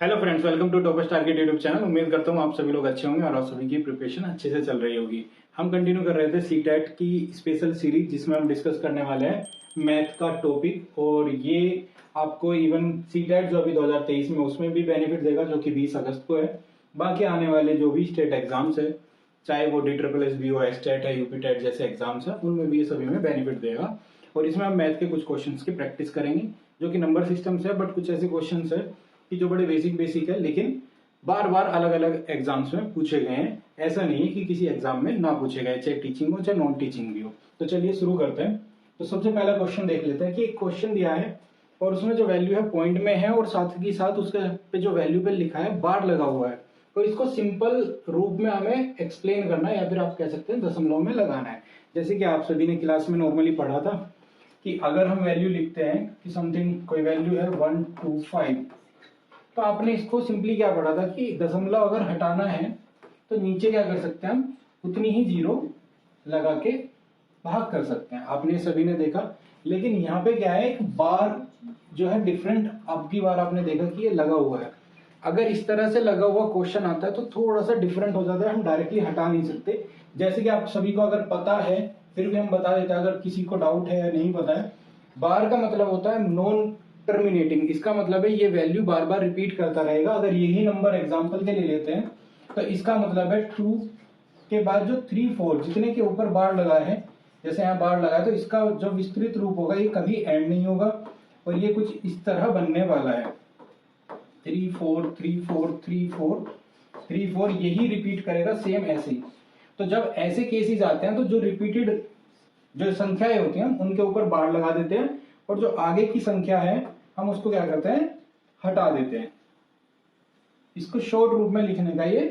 Hello friends, welcome to topper target YouTube channel. उम्मीद करता हूँ आप सभी लोग अच्छे होंगे और आप सभी की प्रिपरेशन अच्छे से चल रही होगी। हम कंटिन्यू कर रहे थे सीटेट की स्पेशल सीरीज, जिसमें हम डिस्कस करने वाले हैं मैथ का टॉपिक। और ये आपको इवन सीटेट जो अभी 2023 में उसमें भी बेनिफिट देगा, जो कि 20 अगस्त को है। बाकी आने वाले जो भी स्टेट एग्जाम्स है, चाहे वो DSSB हो, एस्टेट है, यूपीटेट जैसे एग्जाम्स है, उनमें भी ये सभी में बेनिफिट देगा। और इसमें हम मैथ के कुछ क्वेश्चंस की प्रैक्टिस करेंगे, जो कि नंबर सिस्टम से है, बट कुछ ऐसे क्वेश्चंस है कि जो बड़े बेसिक है, लेकिन बार बार अलग अलग एग्जाम्स में पूछे गए हैं। ऐसा नहीं है कि किसी एग्जाम में ना पूछे गए, चाहे टीचिंग हो चाहे नॉन टीचिंग भी हो। तो चलिए शुरू करते हैं। तो सबसे पहला क्वेश्चन देख लेते हैं कि एक क्वेश्चन दिया है और उसमें जो वैल्यू है पॉइंट में है, और साथ ही साथ उसके पे जो वैल्यू पे लिखा है बार लगा हुआ है। तो इसको सिंपल रूप में हमें एक्सप्लेन करना है, या फिर आप कह सकते हैं दशमलव में लगाना है। जैसे कि आप सभी ने क्लास में नॉर्मली पढ़ा था कि अगर हम वैल्यू लिखते हैं कि समथिंग कोई वैल्यू है 125, तो आपने इसको सिंपली क्या पढ़ा था कि दशमलव अगर हटाना है तो नीचे क्या कर सकते हैं, हम उतनी ही जीरो लगा के भाग कर सकते हैं। आपने सभी ने देखा। लेकिन यहाँ पे क्या है, एक बार जो है डिफरेंट, अब की बार आपने देखा कि ये लगा हुआ है। अगर इस तरह से लगा हुआ क्वेश्चन आता है तो थोड़ा सा डिफरेंट हो जाता है, हम डायरेक्टली हटा नहीं सकते। जैसे कि आप सभी को अगर पता है, फिर भी हम बता देते हैं अगर किसी को डाउट है या नहीं पता है। बार का मतलब होता है नॉन टर्मिनेटिंग। इसका मतलब है ये वैल्यू बार बार रिपीट करता रहेगा। अगर यही नंबर एग्जांपल के लिए लेते हैं तो इसका मतलब है 2 के बाद जो 3 4 जितने के ऊपर बार लगा है, जैसे यहाँ बार लगा है, तो इसका जो विस्तृत रूप होगा ये कभी एंड नहीं होगा, और ये कुछ इस तरह बनने वाला है। 3 4 3 4 3 4 3 4 यही रिपीट करेगा सेम ऐसे ही। तो जब ऐसे केसेस आते हैं तो जो रिपीटेड जो संख्याएं होती हैं उनके ऊपर बार लगा देते हैं, और जो आगे की संख्या है हम उसको क्या करते हैं, हटा देते हैं। इसको शॉर्ट रूप में लिखने का ये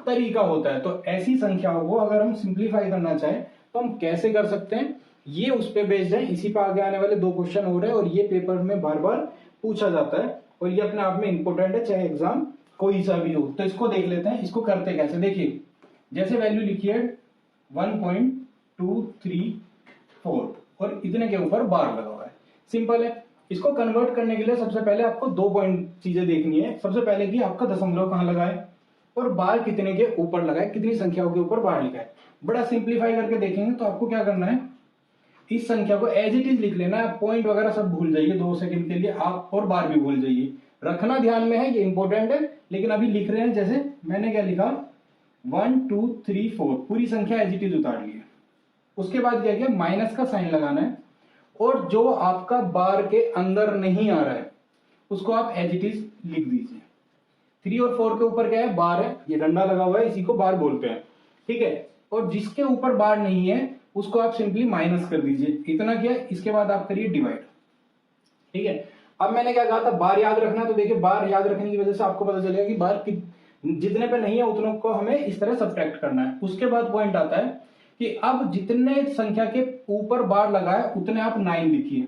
तरीका होता है। तो ऐसी संख्याओं को अगर हम सिंप्लीफाई करना चाहें तो हम कैसे कर सकते हैं, ये उस पे बेस्ड है। इसी पे आगे आने वाले 2 क्वेश्चन हो रहे हैं, और ये पेपर में बार बार पूछा जाता है, और ये अपने आप में इंपॉर्टेंट है, चाहे एग्जाम कोई सा भी हो। तो इसको देख लेते हैं, इसको करते कैसे। देखिए, जैसे वैल्यू लिखी है 1.234 और इतने के ऊपर बार लगा हुआ है। सिंपल है। इसको कन्वर्ट करने के लिए सबसे पहले आपको 2 पॉइंट चीजें देखनी है। सबसे पहले कि आपका दशमलव कहां लगा है और बार कितने के ऊपर लगा है, कितनी संख्याओं के ऊपर बार लिखा है। बड़ा सिंप्लीफाई करके देखेंगे तो आपको क्या करना है, इस संख्या को एज इट इज लिख लेना है। पॉइंट वगैरह सब भूल जाइए 2 सेकंड के लिए आप, और बार भी भूल जाइए। रखना ध्यान में है, ये इंपॉर्टेंट है। लेकिन अभी लिख रहे हैं, जैसे मैंने क्या लिखा 1 2 3 4 पूरी संख्या एज इट इज उतार ली है। उसके बाद क्या किया, माइनस का साइन लगाना है, और जो आपका बार के अंदर नहीं आ रहा है उसको आप एज इट इज लिख दीजिए। 3 और 4 के ऊपर क्या है, बार है, ये डंडा लगा हुआ है, इसी को बार बोलते हैं। ठीक है। और जिसके ऊपर बार नहीं है उसको आप सिंपली माइनस कर दीजिए। इतना किया, इसके बाद आप करिए डिवाइड। ठीक है। अब मैंने क्या कहा था, बार याद रखना। तो देखिए, बार याद रखने की वजह से आपको पता चलेगा कि बार जितने पे नहीं है उतनों को हमें इस तरह सब्ट्रैक्ट करना है। उसके बाद पॉइंट आता है कि अब जितने संख्या के ऊपर बार लगा है उतने आप 9 लिखिए।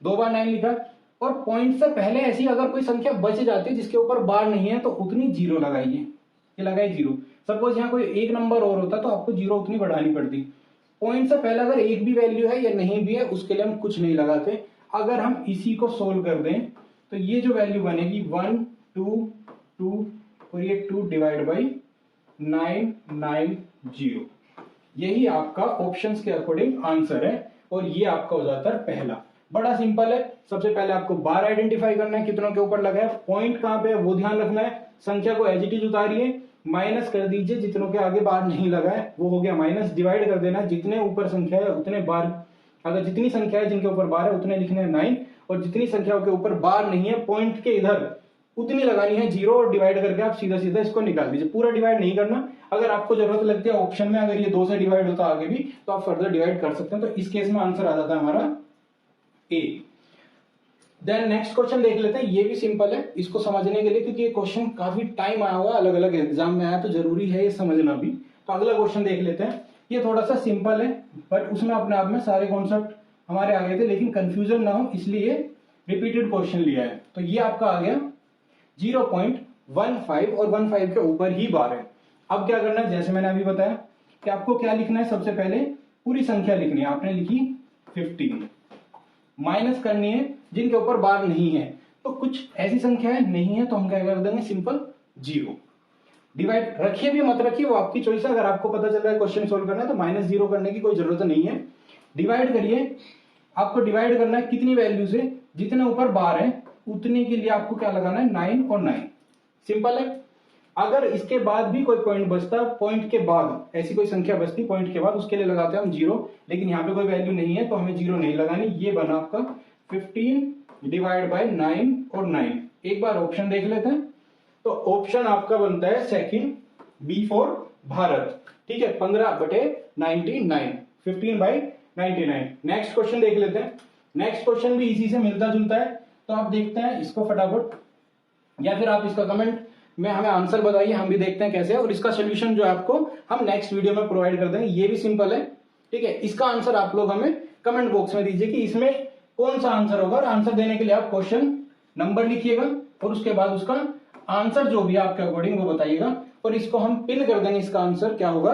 2 बार 9 लिखा, और पॉइंट से पहले ऐसी अगर कोई संख्या बच जाती है जिसके ऊपर बार नहीं है तो उतनी 0 लगाइए। ये लगाए 0। सपोज यहाँ कोई एक नंबर और होता तो आपको 0 उतनी बढ़ानी पड़ती। पॉइंट से पहले अगर एक भी वैल्यू है या नहीं भी है उसके लिए हम कुछ नहीं लगाते। अगर हम इसी को सोल्व कर दें तो ये जो वैल्यू बनेगी 1 2 2 और ये 2 डिवाइड बाई 990, यही आपका ऑप्शंस के अकॉर्डिंग आंसर है। और ये आपका हो जाता है पहला। बड़ा सिंपल है। सबसे पहले आपको बार आइडेंटिफाई करना है, कितनों के ऊपर लगा है, पॉइंट कहां पे है वो ध्यान रखना है, संख्या को एज इट इज उतारिए, माइनस कर दीजिए, जितनों के आगे बार नहीं लगा है वो हो गया माइनस, डिवाइड कर देना, जितने ऊपर संख्या है उतने बार, अगर जितनी संख्या है जिनके ऊपर बार है उतने लिखने हैं 9, और जितनी संख्याओं के ऊपर बार नहीं है पॉइंट के इधर उतनी लगानी है 0, और डिवाइड करके आप सीधा सीधा इसको निकाल दीजिए। पूरा डिवाइड नहीं करना। अगर आपको जरूरत लगती है ऑप्शन में, अगर ये 2 से डिवाइड होता आगे भी तो आप फर्दर डिवाइड कर सकते हैं। तो इस केस में आंसर आ जाता है हमारा ए। देन नेक्स्ट क्वेश्चन देख लेते हैं। ये भी सिंपल है इसको समझने के लिए, क्योंकि ये क्वेश्चन काफी टाइम आया हुआ है, अलग अलग एग्जाम में आया, तो जरूरी है ये समझना भी। तो अगला क्वेश्चन देख लेते हैं। ये थोड़ा सा सिंपल है, बट उसमें अपने आप में सारे कॉन्सेप्ट हमारे आ गए थे, लेकिन कंफ्यूजन ना हो इसलिए रिपीटेड क्वेश्चन लिया है। तो ये आपका आ गया 0.15 और 15 के ऊपर ही बार है। अब क्या करना है, जैसे मैंने अभी बताया कि आपको क्या लिखना है, सबसे पहले पूरी संख्या लिखनी है। आपने लिखी 15, माइनस करनी है जिनके ऊपर बार नहीं है। तो कुछ ऐसी संख्या है नहीं है तो हम क्या कर देंगे, सिंपल 0। डिवाइड रखिए भी मत रखिए वो आपकी चॉइस है। अगर आपको पता चल रहा है क्वेश्चन सोल्व करना है तो -0 करने की कोई जरूरत नहीं है। डिवाइड करिए, आपको डिवाइड करना है कितनी वैल्यू से, जितने ऊपर बार है उतने के लिए आपको क्या लगाना है, 9 और 9। सिंपल है। अगर इसके बाद भी कोई पॉइंट बचता, पॉइंट के बाद ऐसी कोई संख्या बचती पॉइंट के बाद, उसके लिए लगाते हैं हम 0, लेकिन यहाँ पे कोई वैल्यू नहीं है तो हमें 0 नहीं लगानी। ये बना आपका 15 डिवाइड बाय 9 और 9। एक बार ऑप्शन देख लेते हैं। तो ऑप्शन आपका बनता है सेकंड, बी फॉर भारत। ठीक है, 15/99, 15/99। नेक्स्ट क्वेश्चन देख लेते हैं। नेक्स्ट क्वेश्चन भी इसी से मिलता जुलता है, तो आप देखते हैं इसको फटाफट, या फिर आप इसका कमेंट में हमें आंसर बताइए, हम भी देखते हैं कैसे है। और इसका सोल्यूशन जो है आपको हम नेक्स्ट वीडियो में प्रोवाइड कर देंगे। ये भी सिंपल है। ठीक है, इसका आंसर आप लोग हमें कमेंट बॉक्स में दीजिए कि इसमें कौन सा आंसर होगा। और आंसर देने के लिए आप क्वेश्चन नंबर लिखिएगा और उसके बाद उसका आंसर जो भी आपके अकॉर्डिंग वो बताइएगा, और इसको हम पिन कर देंगे। इसका आंसर क्या होगा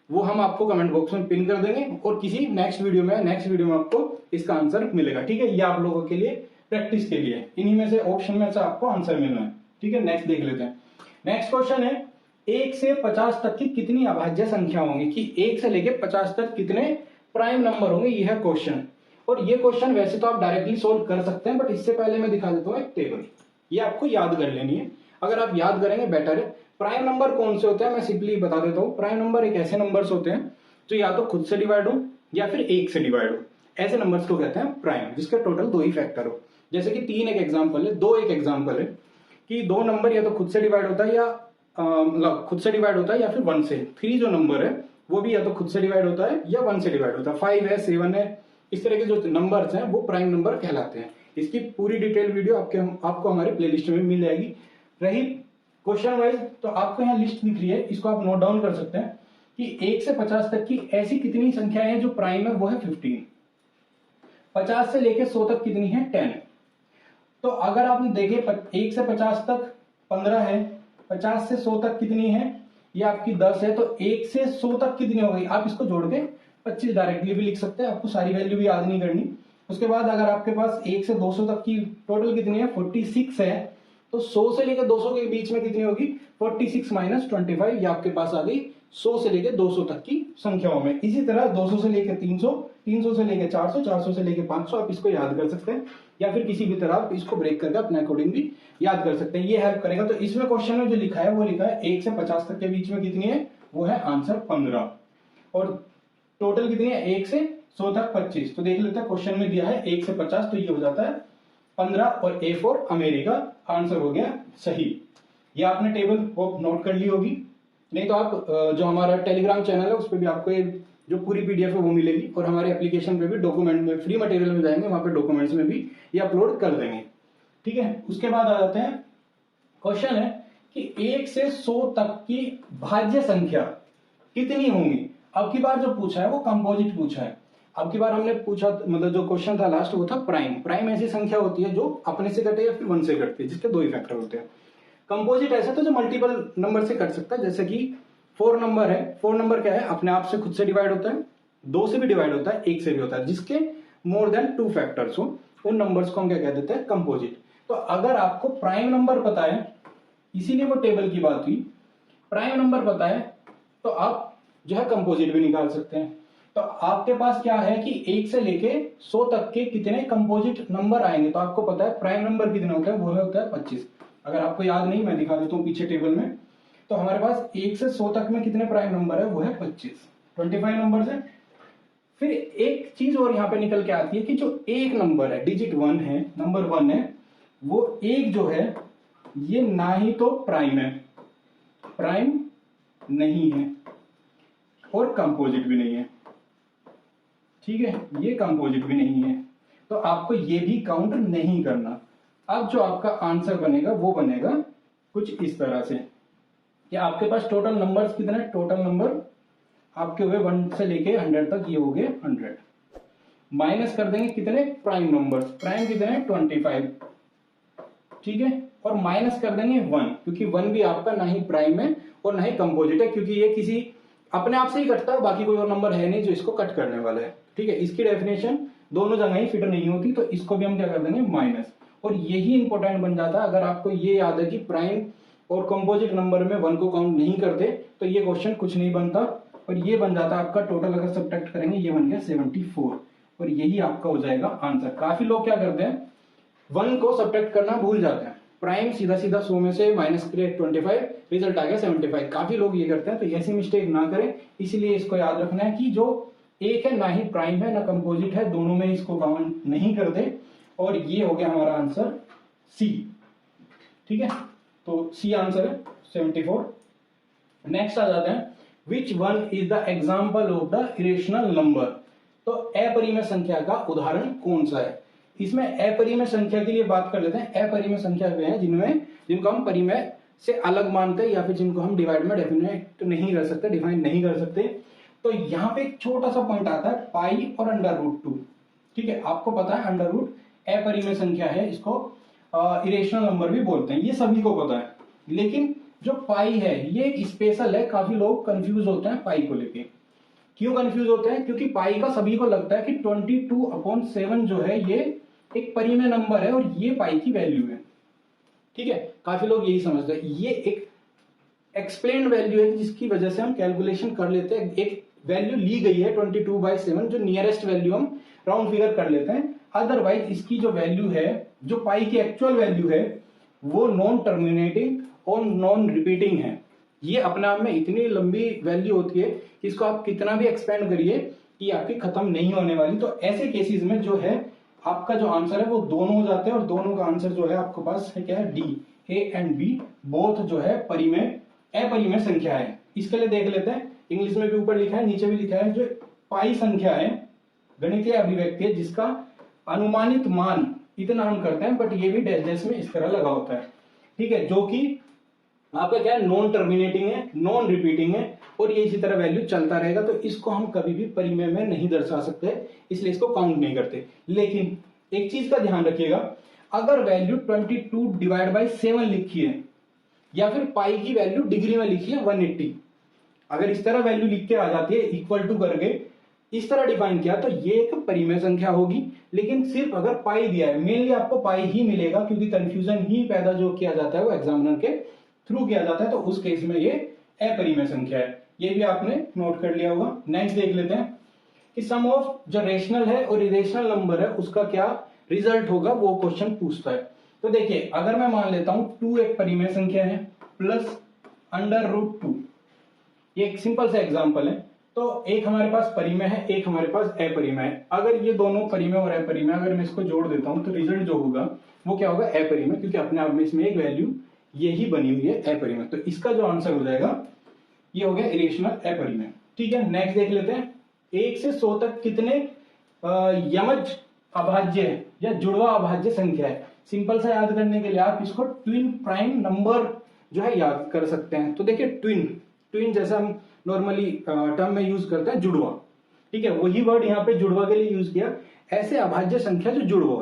वो हम आपको कमेंट बॉक्स में पिन कर देंगे, और किसी नेक्स्ट वीडियो में आपको इसका आंसर मिलेगा। ठीक है, ये आप लोगों के लिए प्रैक्टिस के लिए, इन्हीं में से ऑप्शन में से आपको आंसर मिलना है। ठीक है, नेक्स्ट देख लेते हैं। नेक्स्ट क्वेश्चन है 1 से 50 तक की कितनी अभाज्य संख्या होंगी, कि 1 से लेके 50 तक कितने प्राइम नंबर होंगे, ये है क्वेश्चन। और ये क्वेश्चन वैसे तो आप डायरेक्टली सोल्व कर सकते हैं, बट इससे पहले मैं दिखा देता हूँ एक टेबल, ये आपको याद कर लेनी है। अगर आप याद करेंगे बेटर है। प्राइम नंबर कौन से होते हैं मैं सिंपली बता देता हूँ। प्राइम नंबर एक ऐसे नंबर्स होते हैं जो या तो खुद से डिवाइड हो या फिर 1 से डिवाइड हो। ऐसे नंबर्स को कहते हैं प्राइम, जिसके टोटल 2 ही फैक्टर हो। जैसे कि 3 एक एग्जाम्पल है, 2 एक एग्जाम्पल है, कि 2 नंबर या तो खुद से डिवाइड होता है या मतलब खुद से डिवाइड होता है या फिर 1 से। 3 जो नंबर है वो भी या तो खुद से डिवाइड होता है या 1 से डिवाइड होता है। 5 है, 7 है, इस तरह के जो नंबर्स हैं वो प्राइम नंबर कहलाते हैं। इसकी पूरी डिटेल वीडियो आपको हमारे प्लेलिस्ट में मिल जाएगी। रही क्वेश्चन वाइज, तो आपको यहाँ लिस्ट दिख रही है, इसको आप नोट डाउन कर सकते हैं कि 1 से 50 तक की ऐसी कितनी संख्याएं हैं जो प्राइम है, वो है 15। 50 से लेके 100 तक कितनी है, 10। तो अगर आपने देखे 1 से 50 तक 15 है, 50 से 100 तक कितनी है, ये आपकी 10 है, तो 1 से 100 तक कितनी हो गई, आप इसको जोड़ के 25 डायरेक्टली भी लिख सकते हैं, आपको सारी वैल्यू भी याद नहीं करनी। उसके बाद अगर आपके पास 1 से 200 तक की टोटल कितनी है, 46 है, तो 100 से लेकर 200 के बीच में कितनी होगी, 46 माइनस 25, ये आपके पास आ गई 100 से लेकर 200 तक की संख्याओं में। इसी तरह 200 से लेकर 300, 300 से लेकर 400, 400 से लेकर 500, आप इसको याद कर सकते हैं, या फिर किसी भी तरह आप इसको ब्रेक करके अपने अकॉर्डिंग भी याद कर सकते हैं, ये हेल्प करेगा। तो इसमें क्वेश्चन में जो लिखा है वो लिखा है 1 से 50 तक के बीच में कितनी है, वो है आंसर 15, और टोटल कितनी है 1 से 100 तक 25। तो देख लेते हैं, क्वेश्चन में दिया है 1 से 50, तो ये हो जाता है 15, और ए फॉर अमेरिका आंसर हो गया सही। ये आपने टेबल नोट कर ली होगी, नहीं तो आप जो हमारा टेलीग्राम चैनल है उस पर भी आपको ये जो पूरी पीडीएफ है वो मिलेगी, और हमारे एप्लीकेशन पे भी डॉक्यूमेंट में फ्री मटेरियल में जाएंगे, वहां पे डॉक्यूमेंट्स में भी ये अपलोड कर देंगे। ठीक है, उसके बाद आ जाते हैं, क्वेश्चन है कि 1 से 100 तक की भाज्य संख्या कितनी होंगी। अब की बार जो पूछा है वो कंपोजिट पूछा है। अब की बार हमने पूछा, मतलब जो क्वेश्चन था लास्ट वो था प्राइम। प्राइम ऐसी संख्या होती है जो अपने से कटे या फिर 1 से कटती है, जिसके 2 ही फैक्टर होते हैं। कंपोजिट ऐसा तो जो मल्टीपल नंबर से कट सकता है, जैसे कि 4 नंबर है। 4 नंबर क्या है, अपने आप से खुद से डिवाइड होता है, 2 से भी डिवाइड होता है, 1 से भी होता है, जिसके मोर देन 2 फैक्टर्स हो, उन नंबर्स को हम क्या कह देते हैं, कंपोजिट। तो अगर आपको प्राइम नंबर पता है, इसीलिए वो टेबल की बात हुई, प्राइम नंबर पता है तो आप जो है कंपोजिट भी निकाल सकते हैं। तो आपके पास क्या है कि 1 से लेके 100 तक के कितने कंपोजिट नंबर आएंगे, तो आपको पता है प्राइम नंबर कितने होता है, वो होता है 25। अगर आपको याद नहीं, मैं दिखा देता हूँ पीछे टेबल में। तो हमारे पास 1 से 100 तक में कितने प्राइम नंबर है, वो है 25 नंबर है। फिर एक चीज और यहाँ पे निकल के आती है कि जो एक नंबर है, डिजिट 1 है, नंबर 1 है, वो एक जो है ये ना ही तो प्राइम है, प्राइम नहीं है, और कंपोजिट भी नहीं है। ठीक है, ये कंपोजिट भी नहीं है, तो आपको ये भी काउंट नहीं करना। अब जो आपका आंसर बनेगा वो बनेगा कुछ इस तरह से कि आपके पास टोटल नंबर्स कितने, टोटल नंबर आपके हुए 1 से लेके 100 तक, ये हो गए 100। माइनस कर देंगे कितने प्राइम नंबर्स, प्राइम कितने 25, ठीक है, और माइनस कर देंगे 1, क्योंकि 1 भी आपका ना ही प्राइम है और ना ही कंपोजिट है, क्योंकि ये किसी अपने आप से ही कटता है, बाकी कोई और नंबर है नहीं जो इसको कट करने वाला है। ठीक है, इसकी डेफिनेशन दोनों जगह ही फिट नहीं होती, तो इसको भी हम क्या कर देंगे माइनस, और यही इंपॉर्टेंट बन जाता है अगर आपको ये याद है कि प्राइम और कंपोजिट नंबर में 1 को काउंट नहीं करते तो ये क्वेश्चन कुछ नहीं बनता, और ये बन जाता है आपका टोटल अगर सब्ट्रैक्ट करेंगे ये बन गया 74, और यही आपका हो जाएगा आंसर। काफी लोग क्या करते हैं 1 को सब्ट्रैक्ट करना भूल जाते हैं, प्राइम सीधा सीधा 100 में से माइनस करे 25, रिजल्ट आ गया 75। काफी लोग ये करते हैं, तो ऐसी मिस्टेक ना करें, इसलिए इसको याद रखना है कि जो एक है ना ही प्राइम है ना कंपोजिट है, दोनों में इसको काउंट नहीं करते, और ये हो गया हमारा आंसर सी। ठीक है, तो सी आंसर है 74। नेक्स्ट आ जाते हैं which one is the example of the irrational number. तो अपरिमेय संख्या का उदाहरण कौन सा है? इसमें अपरिमेय संख्या के लिए बात कर लेते हैं। अपरिमेय संख्या वे हैं जिनको हम परिमेय से अलग मानते हैं या फिर जिनको हम डिवाइड में डेफिनेट नहीं कर सकते, डिफाइन नहीं कर सकते। तो यहाँ पे एक छोटा सा पॉइंट आता है पाई और √2। ठीक है, आपको पता है अंडर रूट अपरिमेय संख्या है, इसको इरेशनल नंबर भी बोलते हैं, ये सभी को पता है। लेकिन जो पाई है ये एक स्पेशल है, काफी लोग कंफ्यूज होते हैं पाई को लेके। क्यों कंफ्यूज होते हैं? क्योंकि पाई का सभी को लगता है कि 22/7 जो है ये एक परिमेय नंबर है और ये पाई की वैल्यू है। ठीक है, काफी लोग यही समझते हैं। ये एक एक्सप्लेन्ड वैल्यू है जिसकी वजह से हम कैलकुलेशन कर लेते हैं। एक वैल्यू ली गई है 22/7, जो नियरेस्ट वैल्यू हम राउंड फिगर कर लेते हैं। अदरवाइज इसकी जो वैल्यू है, जो पाई की एक्चुअल वैल्यू है, वो नॉन टर्मिनेटिंग और नॉन रिपीटिंग है। ये अपने आप में इतनी लंबी वैल्यू होती है कि इसको आप कितना भी एक्सपेंड करिए कि आपकी खत्म नहीं होने वाली। तो ऐसे केसेस में जो है आपका जो आंसर है वो दोनों हो जाते हैं, और दोनों का आंसर जो है आपके पास है क्या है, D, A and B both जो है परिमेय अपरिमेय संख्या है। इसके लिए देख लेते हैं, इंग्लिश में भी ऊपर लिखा है नीचे भी लिखा है, जो पाई संख्या है गणितीय अभिव्यक्ति है जिसका अनुमानित मान इतना हम करते हैं, बट ये भी डैश डैश में इस तरह लगा होता है। ठीक है, जो कि आपका क्या है, नॉन टर्मिनेटिंग है, नॉन रिपीटिंग है, और ये इसी तरह वैल्यू चलता रहेगा। तो इसको हम कभी भी परिमेय में नहीं दर्शा सकते, इसलिए इसको काउंट नहीं करते। लेकिन एक चीज का ध्यान रखिएगा, अगर वैल्यू 22/7 लिखी है या फिर पाई की वैल्यू डिग्री में लिखी है 180, अगर इस तरह वैल्यू लिख के आ जाती है इक्वल टू करके इस तरह डिफाइन किया, तो ये एक परिमेय संख्या होगी। लेकिन सिर्फ अगर पाई दिया है, मेनली आपको पाई ही मिलेगा, क्योंकि कंफ्यूजन ही पैदा जो किया जाता है वो एग्जामिनर के थ्रू किया जाता है, तो उस केस में ये अपरिमेय संख्या है। ये भी आपने नोट कर लिया होगा। नेक्स्ट देख लेते हैं कि सम ऑफ जो रेशनल है और इरेशनल नंबर है उसका क्या रिजल्ट होगा, वो क्वेश्चन पूछता है। तो देखिए, अगर मैं मान लेता हूं 2 एक परिमेय संख्या है प्लस √2, ये एक सिंपल सा एग्जांपल है। तो एक हमारे पास परिमेय है, एक हमारे पास अपरिमेय है। अगर ये दोनों परिमेय और अपरिमेय अगर मैं इसको जोड़ देता हूं तो रिजल्ट जो होगा वो क्या होगा, अपरिमेय, क्योंकि अपने आप में इसमें एक वैल्यू यही बनी हुई है अपरिमेय। तो इसका जो आंसर हो जाएगा ये हो गया इरेशनल अपरिमेय। ठीक है, नेक्स्ट देख लेते हैं 1 से 100 तक कितने यमज अभाज्य या जुड़वा अभाज्य संख्या है। सिंपल सा याद करने के लिए आप इसको ट्विन प्राइम नंबर जो है याद कर सकते हैं। तो देखिए ट्विन जैसा हम नॉर्मली टर्म में यूज करते हैं जुड़वा, ठीक है, वही वर्ड यहाँ पे जुड़वा के लिए यूज किया। ऐसे अभाज्य संख्या जो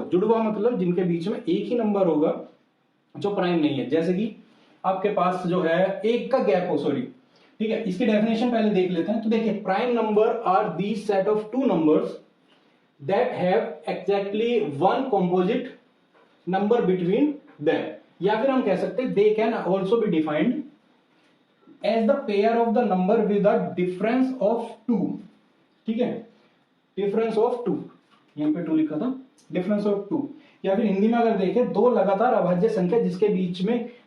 जुड़वा मतलब जिनके बीच में एक ही नंबर होगा जो प्राइम नहीं है, जैसे कि आपके पास जो है एक का गैप हो, सॉरी, ठीक है। इसकी डेफिनेशन पहले देख लेते हैं। तो देखिए, prime number are these set of 2 numbers that have exactly 1 composite number between them, या फिर हम कह सकते हैं they can also be defined as the pair of the number with the difference of 2, ठीक है, डिफरेंस ऑफ 2, यहां पे 2 लिखा था, डिफरेंस ऑफ 2। या फिर हिंदी में अगर देखें, 2 लगातार अभाज्य संख्या जिसके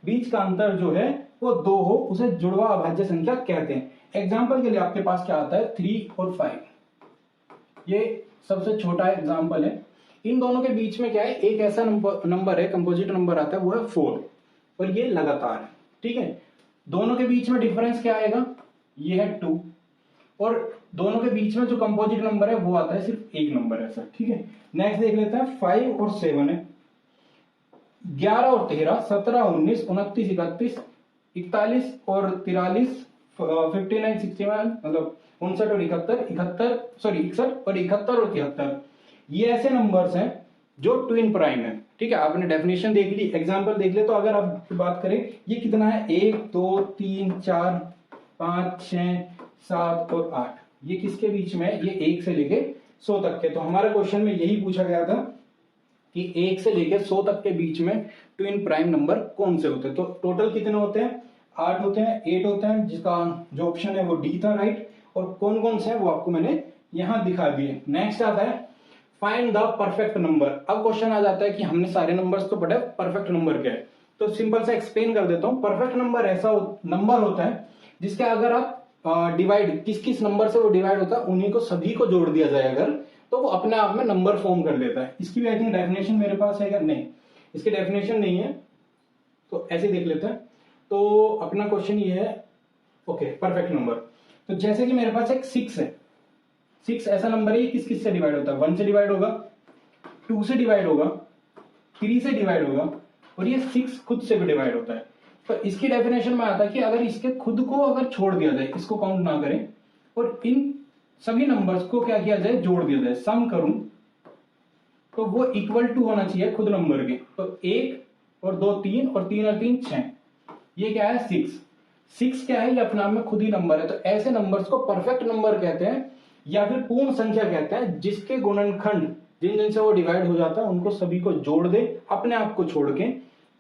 बीच का अंतर जो है वो 2 हो, उसे जुड़वा अभाज्य संख्या कहते हैं। एग्जाम्पल के लिए आपके पास क्या आता है, 3 और 5, ये सबसे छोटा एग्जाम्पल है। इन दोनों के बीच में क्या है, एक ऐसा नंबर है, कंपोजिट नंबर आता है, वो है 4, और ये लगातार है, ठीक है। दोनों के बीच में डिफरेंस क्या आएगा, ये है 2, और दोनों के बीच में जो कंपोजिट नंबर है वो आता है सिर्फ एक नंबर है सर, ठीक है। नेक्स्ट देख लेते हैं 5 और 7 है, 11 और 13, 17, 19, 29, 31, 41 और 43, 59, 61, मतलब 59 और 61 और 73, ये ऐसे नंबर्स हैं जो ट्विन प्राइम है, ठीक है। आपने डेफिनेशन देख ली, एग्जांपल देख ले। तो अगर आप बात करें ये कितना है, 1 2 3 4 5 6 7 और 8, ये किसके बीच में है, ये 1 से लेके 100 तक के। तो हमारे क्वेश्चन में यही पूछा गया था कि 1 से लेकर 100 तक के बीच में ट्विन प्राइम नंबर कौन से होते हैं। तो टोटल कितने होते हैं, 8 होते हैं, 8 होते हैं, जिसका जो ऑप्शन है वो डी था, राइट। और कौन कौन से हैं वो आपको मैंने यहां दिखा दिए। नेक्स्ट आता है फाइंड द परफेक्ट नंबर। अब क्वेश्चन आ जाता है कि हमने सारे नंबर्स तो पढ़े, परफेक्ट नंबर क्या है। तो सिंपल से एक्सप्लेन कर देता हूं। परफेक्ट नंबर ऐसा नंबर होता है जिसके अगर आप डिवाइड किस किस नंबर से वो डिवाइड होता है, उन्हीं को सभी को जोड़ दिया जाए अगर, तो वो अपने आप में नंबर फॉर्म कर लेता है। इसकी भी आई थिंक डेफिनेशन मेरे पास है क्या, नहीं इसकी डेफिनेशन नहीं है, तो ऐसे देख लेते हैं। तो अपना क्वेश्चन ये है, ओके परफेक्ट नंबर। तो जैसे कि मेरे पास एक 6 है, 6 ऐसा नंबर है, ये किस किस से डिवाइड होता है, 1 से डिवाइड होगा, 2 से डिवाइड होगा, 3 से डिवाइड होगा, और ये 6 खुद से भी डिवाइड होता है। तो इसकी डेफिनेशन में आता है कि अगर इसके खुद को अगर छोड़ दिया जाए, इसको काउंट ना करें, और इन सभी नंबर्स को क्या किया जाए, जोड़ दिया जाए, सम करूं, तो वो इक्वल टू होना चाहिए खुद नंबर के। तो 1 और 2 3 और 3 और 3 6, ये क्या है 6। 6 क्या है, ये अपने आप में खुद ही नंबर है। तो ऐसे नंबर्स को परफेक्ट नंबर कहते हैं या फिर पूर्ण संख्या कहते हैं, जिसके गुणनखंड जिन जिन से वो डिवाइड हो जाता है उनको सभी को जोड़ दे, अपने आप को छोड़ के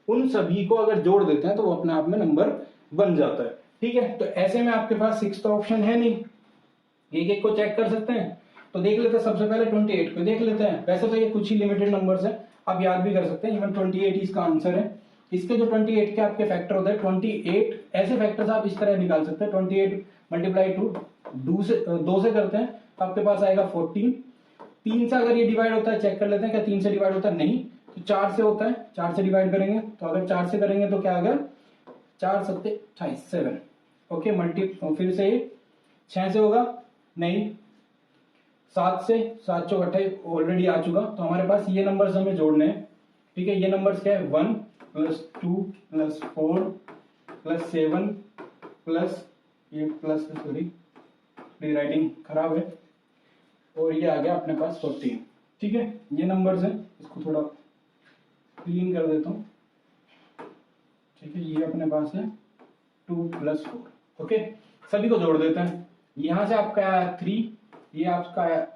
उन सभी को अगर जोड़ देते हैं तो वो अपने आप में नंबर बन जाता है। ठीक है, तो ऐसे में आपके पास 6 तो ऑप्शन है नहीं, एक एक को चेक कर सकते हैं। तो देख लेते हैं, सबसे पहले 28 को देख लेते हैं। वैसे तो ये कुछ ही लिमिटेड नंबर्स है, आप याद भी कर सकते हैं, इवन 28 इसका आंसर है। इसके जो 28 के आपके फैक्टर होते हैं, 28 ऐसे फैक्टर्स आप इस तरह निकाल सकते हैं, 28 मल्टीप्लाई टू 2 से करते हैं तो आपके पास आएगा 14। 3 से अगर ये डिवाइड होता है, चेक कर लेते हैं क्या 3 से डिवाइड होता है, नहीं। तो 4 से होता है, 4 से डिवाइड करेंगे, तो अगर 4 से करेंगे तो क्या आ गया, 4 सत्ते 28 7। ओके मल्टी, फिर से 6 से होगा, नहीं। 7 से, 7 चौक 28 ऑलरेडी आ चुका। तो हमारे पास ये नंबर्स हमें जोड़ने हैं। ठीक है, ये नंबर्स क्या है, 1 प्लस 2 प्लस 4 प्लस 7 प्लस ये प्लस, सॉरी राइटिंग खराब है, और ये आ गया अपने पास 14। ठीक है, ये नंबर्स हैं, इसको थोड़ा क्लीन कर देता हूँ। ठीक है, ये अपने पास है 2 प्लस 4। ओके, सभी को जोड़ देते हैं। यहां से आपका आया 3, ये आपका आया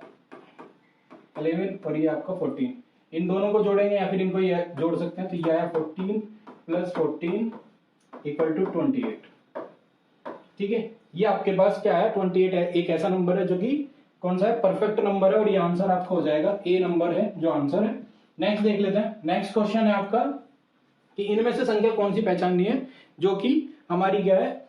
11 और ये आपका 14। इन दोनों को जोड़ेंगे या फिर इनको ये जोड़ सकते हैं, तो ये आया 14 प्लस 14 इक्वल टू 28। ठीक है, ये आपके पास क्या है 28 है, एक ऐसा नंबर है जो कि कौन सा है, परफेक्ट नंबर है, और ये आंसर आपका हो जाएगा ए नंबर है जो आंसर है। नेक्स्ट देख लेते हैं। नेक्स्ट क्वेश्चन है आपका कि इनमें से संख्या कौन सी पहचाननी है जो कि हमारी क्या है,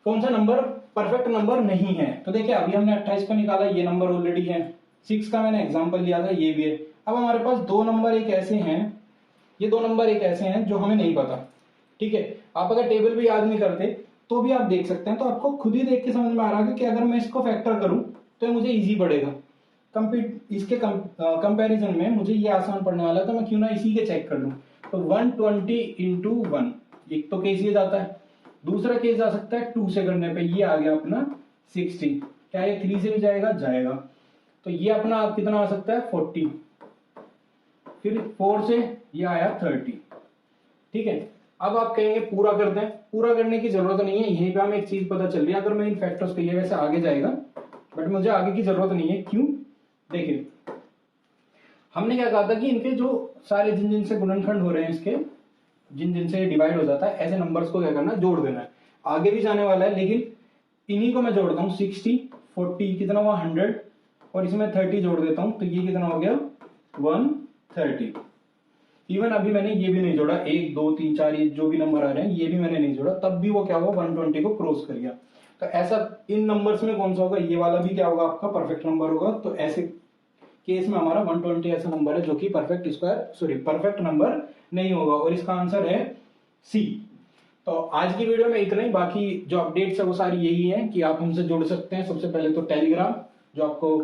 कौन सा नंबर परफेक्ट नंबर नहीं है। तो देखिए अभी हमने 28 का निकाला, ये नंबर ऑलरेडी है। 6 का मैंने एग्जांपल लिया था, ये भी है। अब हमारे पास दो नंबर एक ऐसे हैं, ये दो नंबर एक ऐसे हैं जो हमें नहीं पता। ठीक है, आप अगर टेबल भी याद नहीं करते तो भी आप देख सकते हैं, तो आपको खुद ही देख के समझ में आ रहा है कि अगर मैं इसको फैक्टर करूं तो मुझे इजी पड़ेगा। इसके कंपैरिजन में मुझे ये आसान पड़ने वाला है, तो मैं क्यों ना इसी के चेक कर लूं। तो 120 इंटू 1, एक तो केस ये जाता है। दूसरा केस आ सकता है 2 से करने पे, ये आ गया अपना 60। क्या ये 3 से भी जाएगा, जाएगा। तो ये अपना कितना आ सकता है 40। फिर 4 से ये आया 30। ठीक है, अब आप कहेंगे पूरा कर दें, पूरा करने की जरूरत नहीं है। यहीं पे हमें एक चीज पता चल रही है, अगर मैं इन फैक्टर्स को, ये वैसे आगे जाएगा बट मुझे आगे की जरूरत नहीं है। क्यों, देखिए हमने क्या कहा था कि इनके जो सारे जिन जिन से गुणनखंड हो रहे हैं, इसके जिन जिन से डिवाइड हो जाता है, ऐसे नंबर्स को क्या करना, जोड़ देना है। आगे भी जाने वाला है, लेकिन इन्हीं को मैं जोड़ता हूँ। 60 40 कितना हुआ 100, और इसमें 30 जोड़ देता हूँ, तो ये कितना हो गया 130। इवन अभी मैंने ये भी नहीं जोड़ा, 1 2 3 4 ये जो भी नंबर आ रहे हैं ये भी मैंने नहीं जोड़ा, तब भी वो क्या हुआ 120 को क्रॉस कर गया। तो ऐसा इन नंबर्स में कौन सा होगा, ये वाला भी क्या होगा आपका परफेक्ट नंबर होगा। तो ऐसे केस में हमारा 120 ऐसा नंबर है जो कि परफेक्ट नंबर नहीं होगा, और इसका आंसर है सी। तो आज की वीडियो में इतना ही, बाकी जो अपडेट्स है वो सारी यही है कि आप हमसे जुड़ सकते हैं। सबसे पहले तो टेलीग्राम जो आपको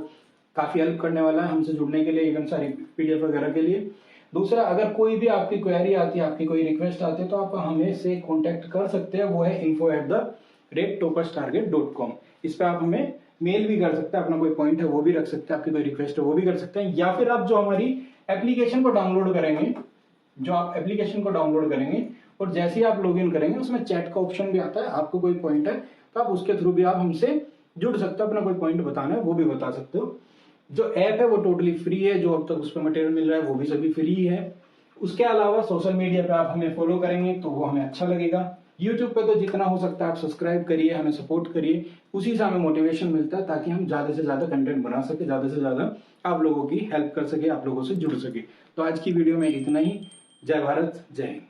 काफी हेल्प करने वाला है हमसे जुड़ने के लिए, इवन सारी पीडीएफ वगैरह के लिए। दूसरा, अगर कोई भी आपकी क्वेरी आती है, आपकी कोई रिक्वेस्ट आती है, तो आप हमें से कॉन्टेक्ट कर सकते हैं, वो है info@topustarget.com। इस पे आप हमें मेल भी कर सकते हैं, अपना कोई पॉइंट है वो भी रख सकते हैं, आपकी कोई रिक्वेस्ट है वो भी कर सकते हैं, या फिर आप जो हमारी एप्लीकेशन को डाउनलोड करेंगे, और जैसे ही आप लॉगिन करेंगे उसमें चैट का ऑप्शन भी आता है। आपको कोई पॉइंट है तो आप उसके थ्रू भी आप हमसे जुड़ सकते हो, अपना कोई पॉइंट बताना है वो भी बता सकते हो। जो ऐप है वो टोटली फ्री है, जो अब तक उस पर मटेरियल मिल रहा है वो भी सभी फ्री है। उसके अलावा सोशल मीडिया पे आप हमें फॉलो करेंगे तो वो हमें अच्छा लगेगा। यूट्यूब पे तो जितना हो सकता है आप सब्सक्राइब करिए, हमें सपोर्ट करिए, उसी से हमें मोटिवेशन मिलता है ताकि हम ज्यादा से ज्यादा कंटेंट बना सके, ज्यादा से ज्यादा आप लोगों की हेल्प कर सके, आप लोगों से जुड़ सके। तो आज की वीडियो में इतना ही। जय भारत, जय हिंद।